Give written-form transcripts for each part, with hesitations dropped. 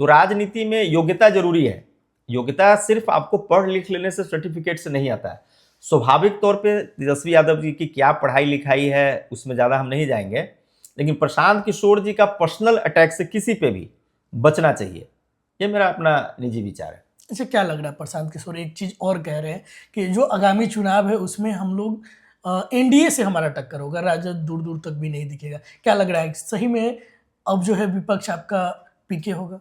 तो राजनीति में योग्यता जरूरी है। योग्यता सिर्फ आपको पढ़ लिख लेने से, सर्टिफिकेट से नहीं आता है। स्वाभाविक तौर पे तेजस्वी यादव जी की क्या पढ़ाई लिखाई है उसमें ज़्यादा हम नहीं जाएंगे, लेकिन प्रशांत किशोर जी का पर्सनल अटैक से किसी पे भी बचना चाहिए, ये मेरा अपना निजी विचार है। अच्छा, क्या लग रहा है प्रशांत किशोर एक चीज़ और कह रहे हैं कि जो आगामी चुनाव है उसमें हम लोग एनडीए से हमारा टक्कर होगा, राजद दूर दूर तक भी नहीं दिखेगा। क्या लग रहा है सही में अब जो है विपक्ष आपका पीके होगा?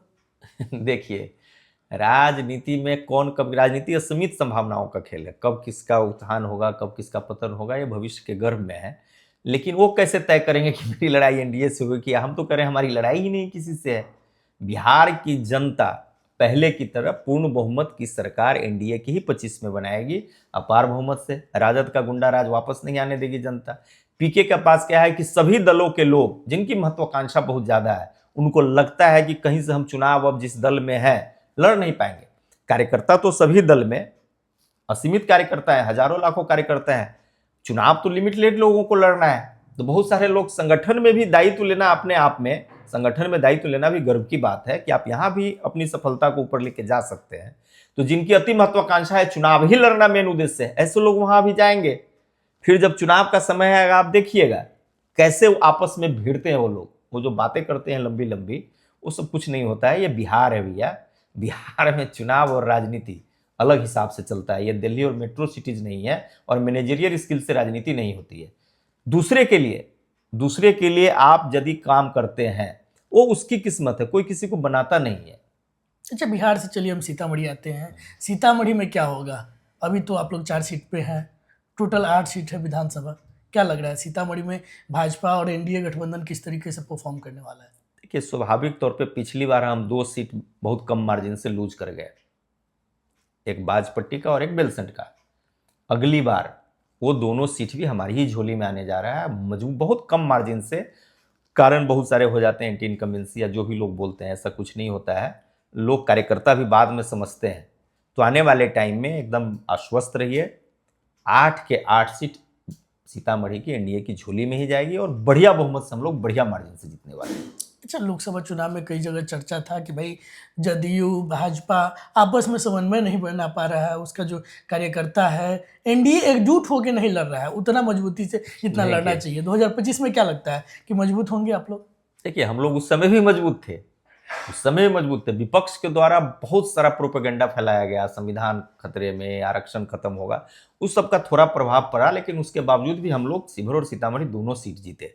देखिए, राजनीति में कौन कब, राजनीति असीमित संभावनाओं का खेल है, कब किसका उत्थान होगा कब किसका पतन होगा ये भविष्य के गर्भ में है। लेकिन वो कैसे तय करेंगे कि मेरी लड़ाई एनडीए से होगी, कि हम तो करें, हमारी लड़ाई ही नहीं किसी से है। बिहार की जनता पहले की तरह पूर्ण बहुमत की सरकार एनडीए की ही 25 में बनाएगी, अपार बहुमत से। राजद का गुंडा राज वापस नहीं आने देगी जनता। पीके के पास क्या है कि सभी दलों के लोग जिनकी महत्वाकांक्षा बहुत ज्यादा है, उनको लगता है कि कहीं से हम चुनाव अब जिस दल में है लड़ नहीं पाएंगे। कार्यकर्ता तो सभी दल में असीमित कार्यकर्ता है, हजारों लाखों कार्यकर्ता है, चुनाव तो लिमिटेड लोगों को लड़ना है। तो बहुत सारे लोग संगठन में भी दायित्व लेना, अपने आप में संगठन में दायित्व लेना भी गर्व की बात है कि आप यहां भी अपनी सफलता को ऊपर लेके जा सकते हैं। तो जिनकी अति महत्वाकांक्षा है चुनाव ही लड़ना मेन उद्देश्य है, ऐसे लोग वहां भी जाएंगे। फिर जब चुनाव का समय आएगा आप देखिएगा कैसे वो आपस में भिड़ते हैं वो लोग, वो जो बातें करते हैं लंबी लंबी, वो सब कुछ नहीं होता है। ये बिहार है भैया, बिहार में चुनाव और राजनीति अलग हिसाब से चलता है। ये दिल्ली और मेट्रो सिटीज नहीं है, और मैनेजरियल स्किल से राजनीति नहीं होती है। दूसरे के लिए आप यदि काम करते हैं वो उसकी किस्मत है, कोई किसी को बनाता नहीं है। अच्छा, बिहार से चलिए हम सीतामढ़ी आते हैं। सीतामढ़ी में क्या होगा? अभी तो आप लोग 4 सीट पे हैं, टोटल 8 सीट है विधानसभा। क्या लग रहा है सीतामढ़ी में भाजपा और एनडीए गठबंधन किस तरीके से परफॉर्म करने वाला है? देखिए, स्वाभाविक तौर पे पिछली बार हम 2 सीट बहुत कम मार्जिन से लूज कर गए, एक बाजपट्टी का और एक बेलसंड का। अगली बार वो दोनों सीट भी हमारी ही झोली में आने जा रहा है, मजबूत बहुत कम मार्जिन से। कारण बहुत सारे हो जाते हैं, एंटी इनकम्बेंसी या जो भी लोग बोलते हैं, ऐसा कुछ नहीं होता है। लोग कार्यकर्ता भी बाद में समझते हैं। तो आने वाले टाइम में एकदम आश्वस्त रहिए, 8 के 8 सीट सीतामढ़ी की एनडीए की झोली में ही जाएगी, और बढ़िया बहुमत से हम लोग बढ़िया मार्जिन से जीतने वाले हैं। अच्छा, लोकसभा चुनाव में कई जगह चर्चा था कि भाई जदयू भाजपा आपस में समन्वय नहीं बना पा रहा है, उसका जो कार्यकर्ता है एनडीए एकजुट होकर नहीं लड़ रहा है उतना मजबूती से जितना लड़ना चाहिए। 2025 में क्या लगता है कि मजबूत होंगे आप लोग? देखिए, हम लोग उस समय भी मजबूत थे, उस समय भी मजबूत थे। विपक्ष के द्वारा बहुत सारा प्रोपेगेंडा फैलाया गया, संविधान खतरे में, आरक्षण खत्म होगा, उस सब का थोड़ा प्रभाव पड़ा, लेकिन उसके बावजूद भी हम लोग शिवहर और सीतामढ़ी दोनों सीट जीते।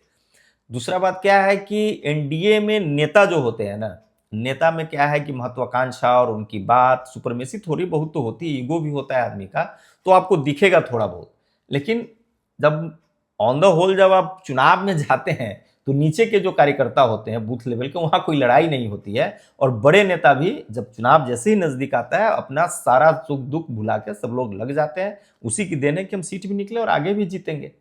दूसरा बात क्या है कि एनडीए में नेता जो होते हैं ना, नेता में क्या है कि महत्वाकांक्षा और उनकी बात सुपरमेसी थोड़ी बहुत तो होती है, ईगो भी होता है आदमी का, तो आपको दिखेगा थोड़ा बहुत। लेकिन जब ऑन द होल जब आप चुनाव में जाते हैं तो नीचे के जो कार्यकर्ता होते हैं बूथ लेवल के, वहां कोई लड़ाई नहीं होती है। और बड़े नेता भी जब चुनाव जैसे ही नजदीक आता है अपना सारा सुख दुख भुला के सब लोग लग जाते हैं। उसी की देन है कि हम सीट भी निकले और आगे भी जीतेंगे।